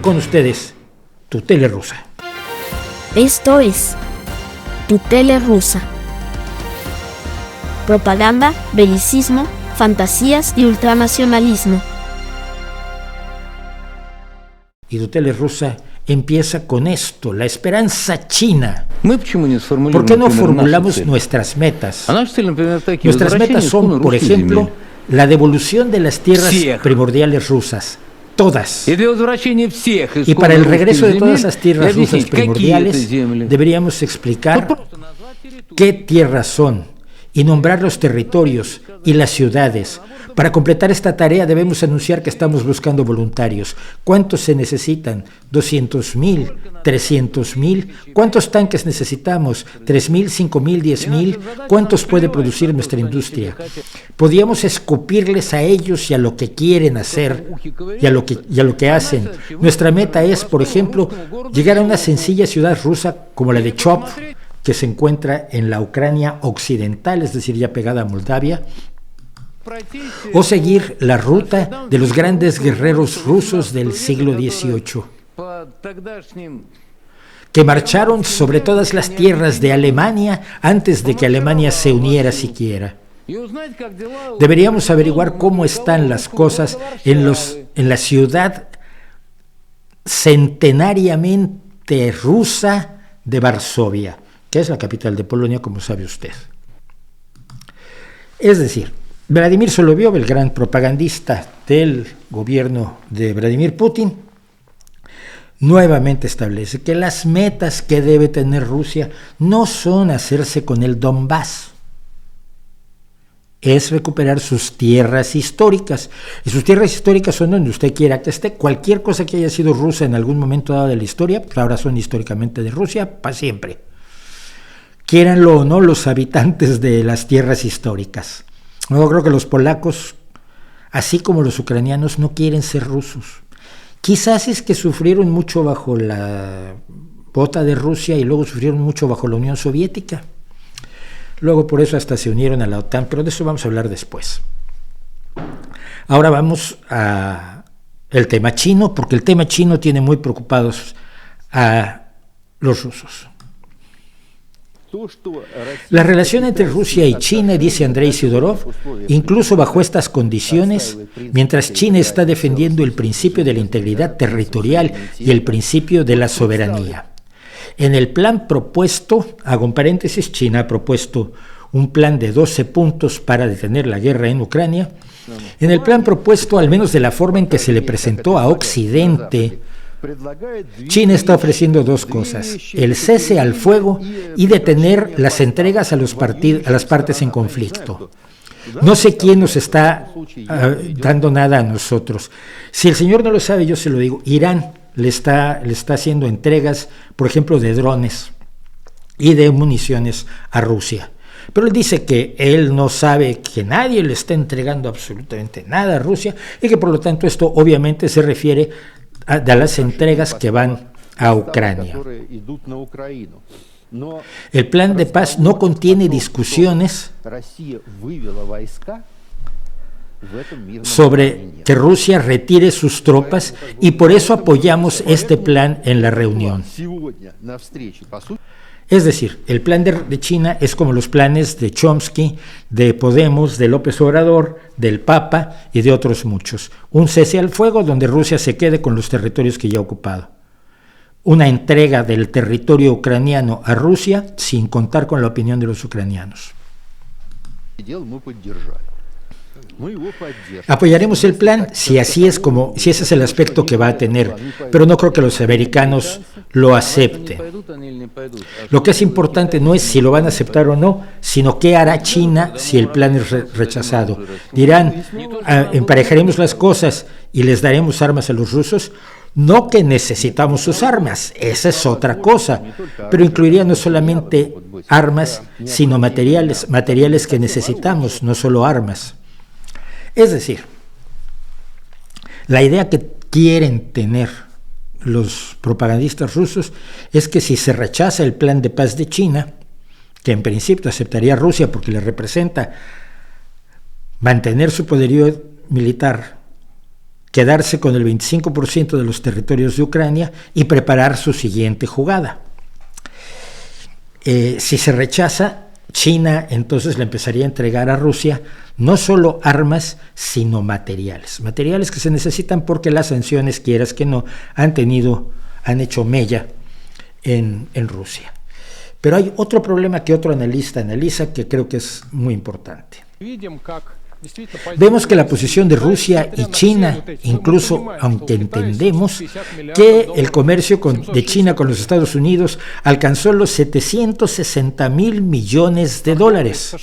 Con ustedes, Tu Tele Rusa. Esto es Tu Tele Rusa. Propaganda, belicismo, fantasías y ultranacionalismo. Y Tu Tele Rusa empieza con esto, la esperanza china. ¿Por qué no formulamos nuestras metas? Nuestras metas son, por ejemplo, la devolución de las tierras primordiales rusas. Todas. Y para el regreso de todas esas tierras rusas primordiales, deberíamos explicar qué tierras son y nombrar los territorios y las ciudades. Para completar esta tarea debemos anunciar que estamos buscando voluntarios. ¿Cuántos se necesitan? 200,000, 300,000. ¿Cuántos tanques necesitamos? 3,000, 5,000, 10,000. ¿Cuántos puede producir nuestra industria? Podríamos escupirles a ellos y a lo que quieren hacer y a lo que hacen. Nuestra meta es, por ejemplo, llegar a una sencilla ciudad rusa como la de Chop, que se encuentra en la Ucrania occidental, es decir, ya pegada a Moldavia, o seguir la ruta de los grandes guerreros rusos del siglo XVIII, que marcharon sobre todas las tierras de Alemania antes de que Alemania se uniera siquiera. Deberíamos averiguar cómo están las cosas en la ciudad centenariamente rusa de Varsovia, que es la capital de Polonia, como sabe usted. Es decir, Vladimir Solovyov, el gran propagandista del gobierno de Vladimir Putin, nuevamente establece que las metas que debe tener Rusia no son hacerse con el Donbass, es recuperar sus tierras históricas. Y sus tierras históricas son donde usted quiera que esté. Cualquier cosa que haya sido rusa en algún momento dado de la historia, pues ahora son históricamente de Rusia para siempre. Quieranlo o no los habitantes de las tierras históricas. Yo creo que los polacos, así como los ucranianos, no quieren ser rusos. Quizás es que sufrieron mucho bajo la bota de Rusia y luego sufrieron mucho bajo la Unión Soviética. Luego por eso hasta se unieron a la OTAN, pero de eso vamos a hablar después. Ahora vamos a el tema chino, porque el tema chino tiene muy preocupados a los rusos. La relación entre Rusia y China, dice Andrei Sidorov, incluso bajo estas condiciones, mientras China está defendiendo el principio de la integridad territorial y el principio de la soberanía. En el plan propuesto, hago un paréntesis, China ha propuesto un plan de 12 puntos para detener la guerra en Ucrania. En el plan propuesto, al menos de la forma en que se le presentó a Occidente, China está ofreciendo dos cosas: el cese al fuego y detener las entregas a las partes en conflicto. No sé quién nos está dando nada a nosotros. Si el señor no lo sabe, yo se lo digo. Irán le está haciendo entregas, por ejemplo, de drones y de municiones a Rusia. Pero él dice que él no sabe que nadie le está entregando absolutamente nada a Rusia y que por lo tanto esto obviamente se refiere a las entregas que van a Ucrania. El plan de paz no contiene discusiones sobre que Rusia retire sus tropas y por eso apoyamos este plan en la reunión. Es decir, el plan de China es como los planes de Chomsky, de Podemos, de López Obrador, del Papa y de otros muchos. Un cese al fuego donde Rusia se quede con los territorios que ya ha ocupado. Una entrega del territorio ucraniano a Rusia sin contar con la opinión de los ucranianos. Apoyaremos el plan si ese es el aspecto que va a tener, pero no creo que los americanos lo acepten. Lo que es importante no es si lo van a aceptar o no, sino qué hará China si el plan es rechazado. Dirán, emparejaremos las cosas y les daremos armas a los rusos. No que necesitamos sus armas, esa es otra cosa, pero incluiría no solamente armas, sino materiales que necesitamos, no solo armas. Es decir, la idea que quieren tener los propagandistas rusos es que si se rechaza el plan de paz de China, que en principio aceptaría Rusia porque le representa mantener su poderío militar quedarse con el 25% de los territorios de Ucrania y preparar su siguiente jugada. Si se rechaza, China entonces le empezaría a entregar a Rusia no solo armas, sino materiales que se necesitan porque las sanciones, quieras que no, han hecho mella en Rusia. Pero hay otro problema que otro analista analiza que creo que es muy importante. Vemos que la posición de Rusia y China, incluso aunque entendemos que el comercio de China con los Estados Unidos alcanzó los 760,000 millones de dólares,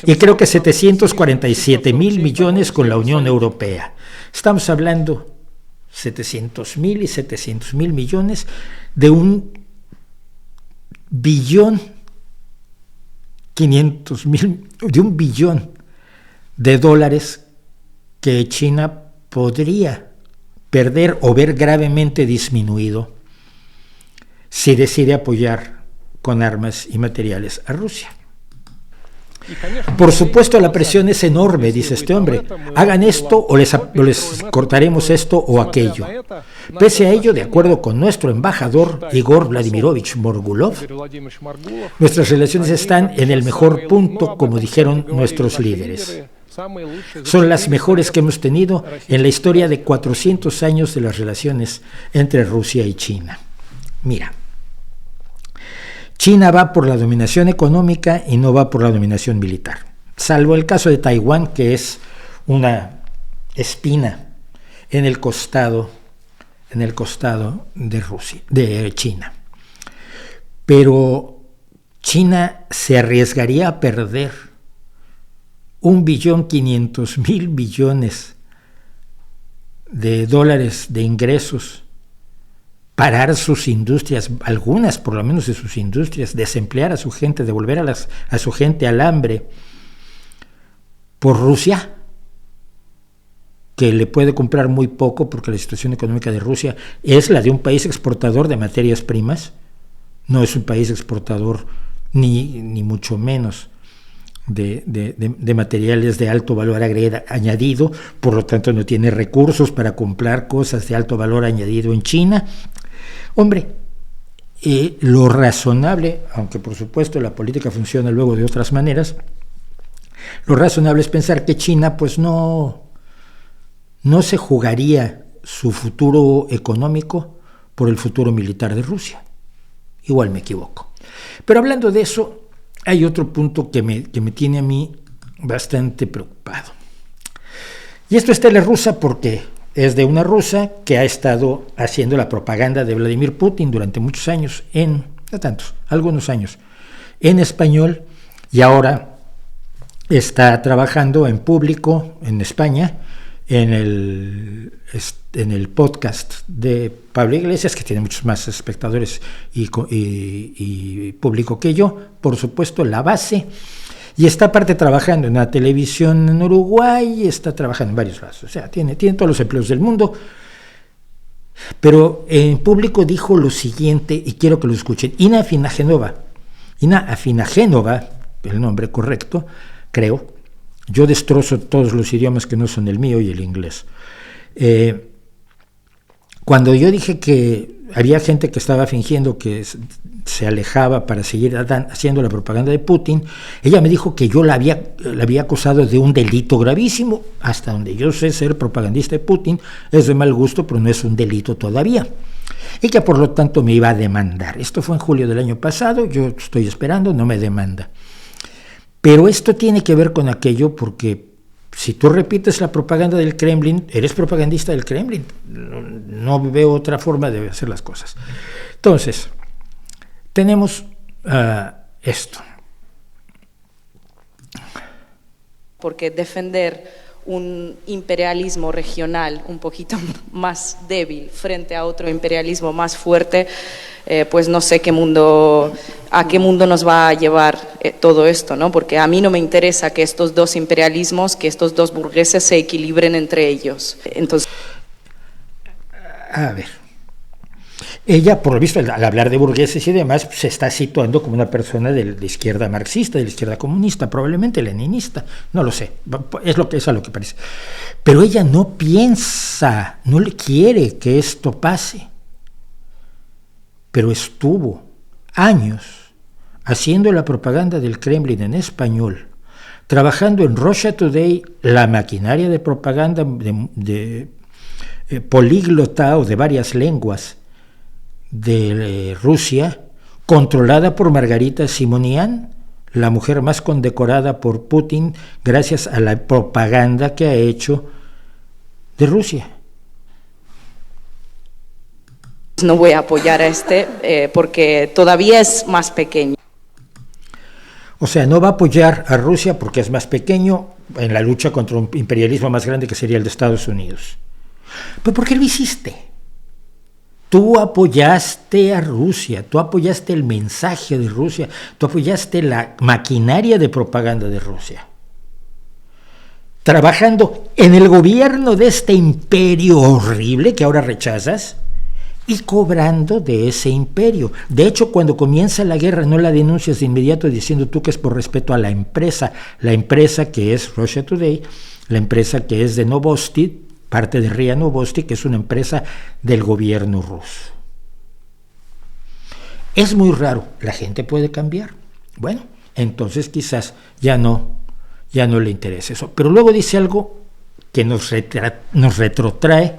y creo que 747,000 millones con la Unión Europea. Estamos hablando 700,000 y 700,000 millones de un billón 500,000, de un billón de dólares que China podría perder o ver gravemente disminuido si decide apoyar con armas y materiales a Rusia. Por supuesto, la presión es enorme, dice este hombre. Hagan esto o les cortaremos esto o aquello. Pese a ello, de acuerdo con nuestro embajador Igor Vladimirovich Morgulov, nuestras relaciones están en el mejor punto, como dijeron nuestros líderes. Son las mejores que hemos tenido en la historia de 400 años de las relaciones entre Rusia y China. Mira, China va por la dominación económica y no va por la dominación militar, salvo el caso de Taiwán, que es una espina en el costado de China. Pero China se arriesgaría a perder 1.500.000 millones de dólares de ingresos, parar sus industrias, algunas por lo menos de sus industrias, desemplear a su gente, devolver a su gente al hambre, por Rusia, que le puede comprar muy poco porque la situación económica de Rusia es la de un país exportador de materias primas, no es un país exportador ni mucho menos de materiales de alto valor añadido, por lo tanto no tiene recursos para comprar cosas de alto valor añadido en China. Hombre, lo razonable, aunque por supuesto la política funciona luego de otras maneras, lo razonable es pensar que China pues no se jugaría su futuro económico por el futuro militar de Rusia. Igual me equivoco. Pero hablando de eso, hay otro punto que me tiene a mí bastante preocupado. Y esto es Telerusa porque es de una rusa que ha estado haciendo la propaganda de Vladimir Putin durante muchos años, algunos años, en español, y ahora está trabajando en público en España, en el podcast de Pablo Iglesias, que tiene muchos más espectadores y público que yo, por supuesto, La Base, y está aparte trabajando en la televisión en Uruguay, y está trabajando en varios lados, o sea, tiene todos los empleos del mundo, pero en público dijo lo siguiente, y quiero que lo escuchen. Ina Afinagenova, el nombre correcto, creo. Yo destrozo todos los idiomas que no son el mío y el inglés. Cuando yo dije que había gente que estaba fingiendo que se alejaba para seguir haciendo la propaganda de Putin, ella me dijo que yo la había acusado de un delito gravísimo. Hasta donde yo sé, ser propagandista de Putin es de mal gusto, pero no es un delito todavía. Y que por lo tanto me iba a demandar. Esto fue en julio del año pasado, yo estoy esperando, no me demanda. Pero esto tiene que ver con aquello porque si tú repites la propaganda del Kremlin, eres propagandista del Kremlin. No veo otra forma de hacer las cosas. Entonces, tenemos esto. Porque defender un imperialismo regional un poquito más débil frente a otro imperialismo más fuerte, pues no sé a qué mundo nos va a llevar todo esto, ¿no? Porque a mí no me interesa que estos dos imperialismos, que estos dos burgueses se equilibren entre ellos. Entonces, a ver, Ella, por lo visto, al hablar de burgueses y demás, se está situando como una persona de izquierda marxista, de la izquierda comunista, probablemente leninista, no lo sé, es a lo que parece. Pero ella no piensa, no le quiere que esto pase. Pero estuvo años haciendo la propaganda del Kremlin en español, trabajando en Russia Today, la maquinaria de propaganda políglota o de varias lenguas de Rusia, controlada por Margarita Simonian, la mujer más condecorada por Putin gracias a la propaganda que ha hecho de Rusia. No voy a apoyar a porque todavía es más pequeño. O sea, no va a apoyar a Rusia porque es más pequeño en la lucha contra un imperialismo más grande que sería el de Estados Unidos. ¿Pero por qué lo hiciste? Tú apoyaste a Rusia, tú apoyaste el mensaje de Rusia, tú apoyaste la maquinaria de propaganda de Rusia. Trabajando en el gobierno de este imperio horrible que ahora rechazas y cobrando de ese imperio. De hecho, cuando comienza la guerra no la denuncias de inmediato diciendo tú que es por respeto a la empresa que es Russia Today, la empresa que es de Novosti, parte de RIA Novosti, que es una empresa del gobierno ruso. Es muy raro, la gente puede cambiar. Bueno, entonces quizás ya no le interesa eso. Pero luego dice algo que nos retrotrae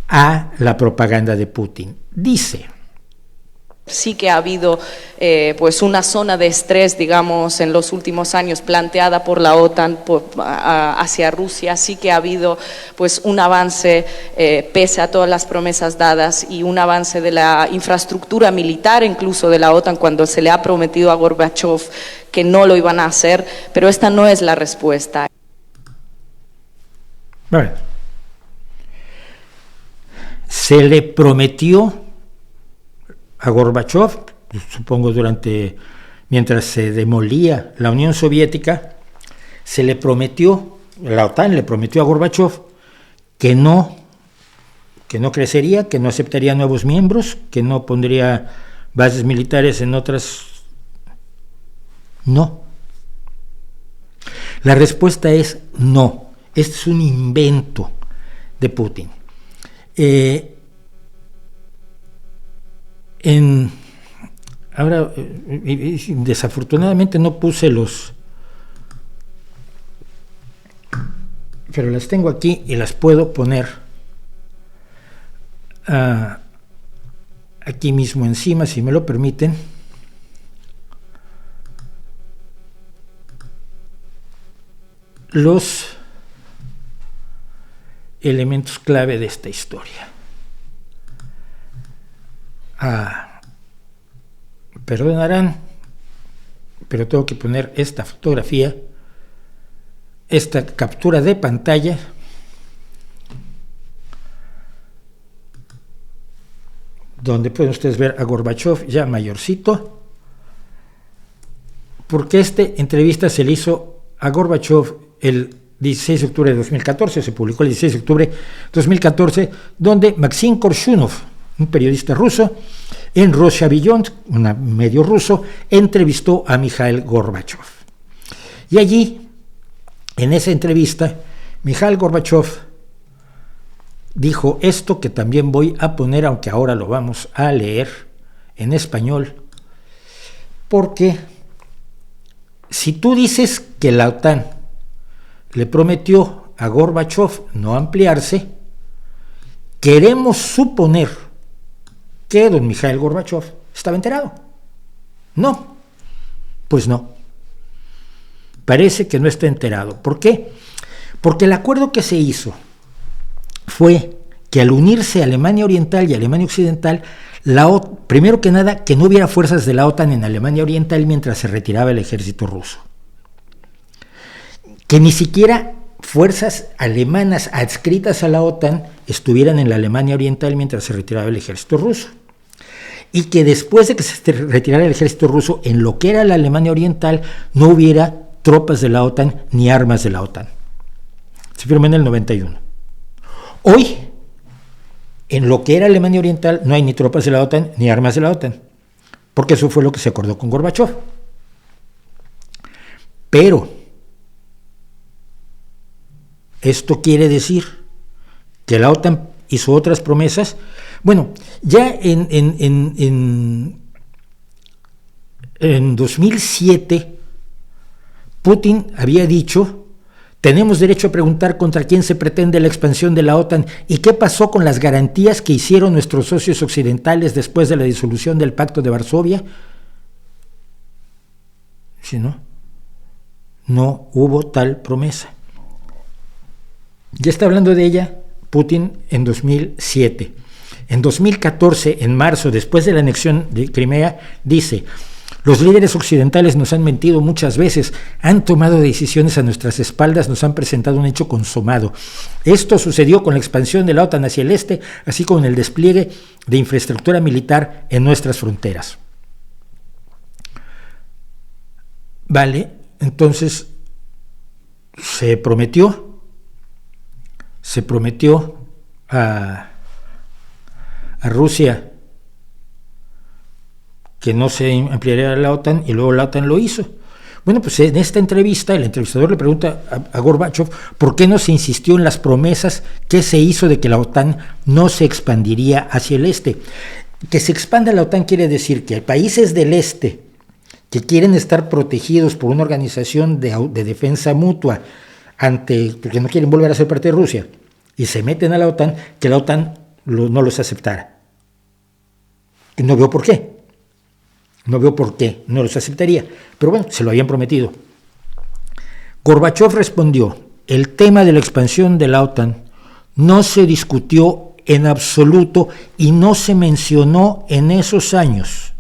a la propaganda de Putin. Dice: sí que ha habido pues una zona de estrés, digamos, en los últimos años planteada por la OTAN hacia Rusia. Sí que ha habido pues un avance pese a todas las promesas dadas y un avance de la infraestructura militar, incluso de la OTAN, cuando se le ha prometido a Gorbachev que no lo iban a hacer, pero esta no es la respuesta. Bueno, se le prometió a Gorbachev, supongo mientras se demolía la Unión Soviética, la OTAN le prometió a Gorbachev que no crecería, que no aceptaría nuevos miembros, que no pondría bases militares en otras. No. La respuesta es no. Este es un invento de Putin. Ahora, desafortunadamente no puse pero las tengo aquí y las puedo poner aquí mismo encima, si me lo permiten. Los elementos clave de esta historia. Perdonarán, pero tengo que poner esta fotografía, esta captura de pantalla, donde pueden ustedes ver a Gorbachev ya mayorcito, porque esta entrevista se le hizo a Gorbachev el 16 de octubre de 2014, se publicó el 16 de octubre de 2014, donde Maxim Korshunov, un periodista ruso, en Russia Beyond, un medio ruso, entrevistó a Mikhail Gorbachev. Y allí, en esa entrevista, Mikhail Gorbachev dijo esto que también voy a poner, aunque ahora lo vamos a leer en español, porque si tú dices que la OTAN le prometió a Gorbachev no ampliarse, queremos suponer que don Mikhail Gorbachev estaba enterado. No, pues no. Parece que no está enterado. ¿Por qué? Porque el acuerdo que se hizo fue que al unirse Alemania Oriental y Alemania Occidental, primero que nada, que no hubiera fuerzas de la OTAN en Alemania Oriental mientras se retiraba el ejército ruso. Que ni siquiera fuerzas alemanas adscritas a la OTAN estuvieran en la Alemania Oriental mientras se retiraba el ejército ruso. Y que después de que se retirara el ejército ruso, en lo que era la Alemania Oriental, no hubiera tropas de la OTAN ni armas de la OTAN. Se firmó en el 91. Hoy, en lo que era Alemania Oriental no hay ni tropas de la OTAN ni armas de la OTAN, porque eso fue lo que se acordó con Gorbachov. Pero esto quiere decir que la OTAN hizo otras promesas. Bueno, ya en 2007 Putin había dicho: tenemos derecho a preguntar contra quién se pretende la expansión de la OTAN y qué pasó con las garantías que hicieron nuestros socios occidentales después de la disolución del Pacto de Varsovia. Si no hubo tal promesa. Ya está hablando de ella Putin en 2007. En 2014, en marzo, después de la anexión de Crimea, dice: los líderes occidentales nos han mentido muchas veces, han tomado decisiones a nuestras espaldas, nos han presentado un hecho consumado. Esto sucedió con la expansión de la OTAN hacia el este, así como en el despliegue de infraestructura militar en nuestras fronteras. Vale, entonces se prometió a Rusia que no se ampliaría la OTAN, y luego la OTAN lo hizo. Bueno, pues en esta entrevista el entrevistador le pregunta a Gorbachov por qué no se insistió en las promesas que se hizo de que la OTAN no se expandiría hacia el este. Que se expanda la OTAN quiere decir que países del este que quieren estar protegidos por una organización de defensa mutua porque no quieren volver a ser parte de Rusia y se meten a la OTAN, que la OTAN no los aceptara. Y no veo por qué no los aceptaría, pero bueno, se lo habían prometido. Gorbachov respondió: el tema de la expansión de la OTAN no se discutió en absoluto y no se mencionó en esos años.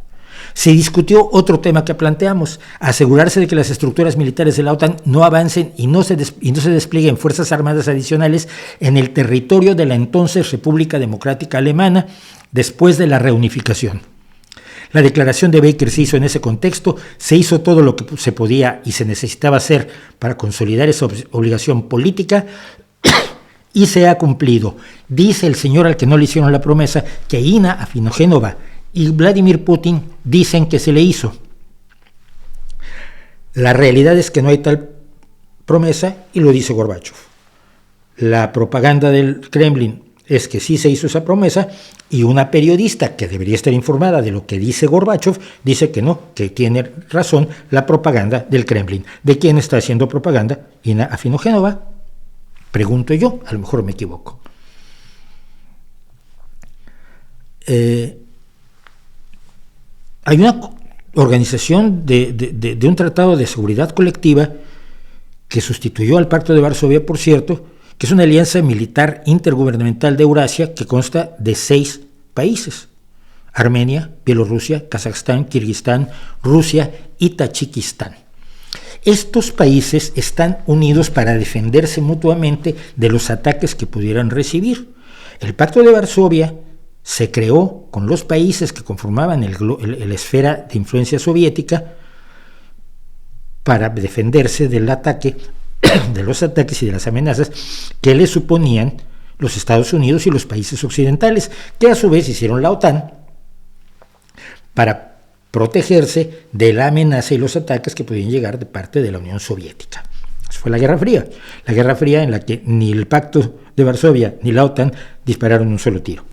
Se discutió otro tema que planteamos: asegurarse de que las estructuras militares de la OTAN no avancen y no se desplieguen fuerzas armadas adicionales en el territorio de la entonces República Democrática Alemana después de la reunificación. La declaración de Baker se hizo en ese contexto, se hizo todo lo que se podía y se necesitaba hacer para consolidar esa obligación política y se ha cumplido. Dice el señor al que no le hicieron la promesa que Inna Afinogenova y Vladimir Putin dicen que se le hizo. La realidad es que no hay tal promesa y lo dice Gorbachov. La propaganda del Kremlin es que sí se hizo esa promesa, y una periodista que debería estar informada de lo que dice Gorbachov dice que no, que tiene razón la propaganda del Kremlin. ¿De quién está haciendo propaganda? Inna Afinogenova. Pregunto yo, a lo mejor me equivoco. Hay una organización de un tratado de seguridad colectiva que sustituyó al Pacto de Varsovia, por cierto, que es una alianza militar intergubernamental de Eurasia que consta de 6 países: Armenia, Bielorrusia, Kazajstán, Kirguistán, Rusia y Tayikistán. Estos países están unidos para defenderse mutuamente de los ataques que pudieran recibir. El Pacto de Varsovia se creó con los países que conformaban la esfera de influencia soviética para defenderse del ataque, de los ataques y de las amenazas que le suponían los Estados Unidos y los países occidentales, que a su vez hicieron la OTAN para protegerse de la amenaza y los ataques que podían llegar de parte de la Unión Soviética. Eso fue la Guerra Fría en la que ni el Pacto de Varsovia ni la OTAN dispararon un solo tiro.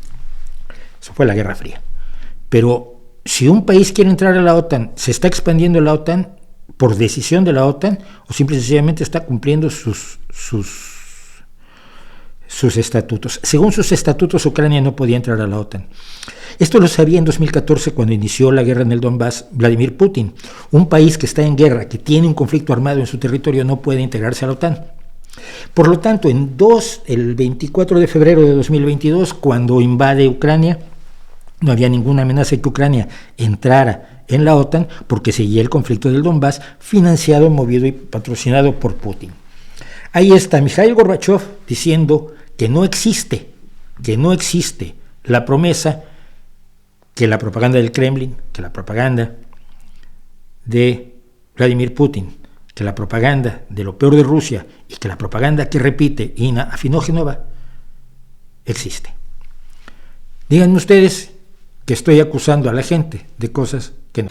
Eso fue la Guerra Fría. Pero si un país quiere entrar a la OTAN, ¿se está expandiendo la OTAN por decisión de la OTAN o simple y sencillamente está cumpliendo sus estatutos? Según sus estatutos, Ucrania no podía entrar a la OTAN. Esto lo sabía en 2014 cuando inició la guerra en el Donbass Vladimir Putin. Un país que está en guerra, que tiene un conflicto armado en su territorio, no puede integrarse a la OTAN. Por lo tanto, el 24 de febrero de 2022, cuando invade Ucrania, no había ninguna amenaza de que Ucrania entrara en la OTAN porque seguía el conflicto del Donbass, financiado, movido y patrocinado por Putin. Ahí está Mikhail Gorbachov diciendo que no existe la promesa, que la propaganda del Kremlin, que la propaganda de Vladimir Putin, que la propaganda de lo peor de Rusia y que la propaganda que repite Inna Afinogenova existe. Díganme ustedes que estoy acusando a la gente de cosas que no.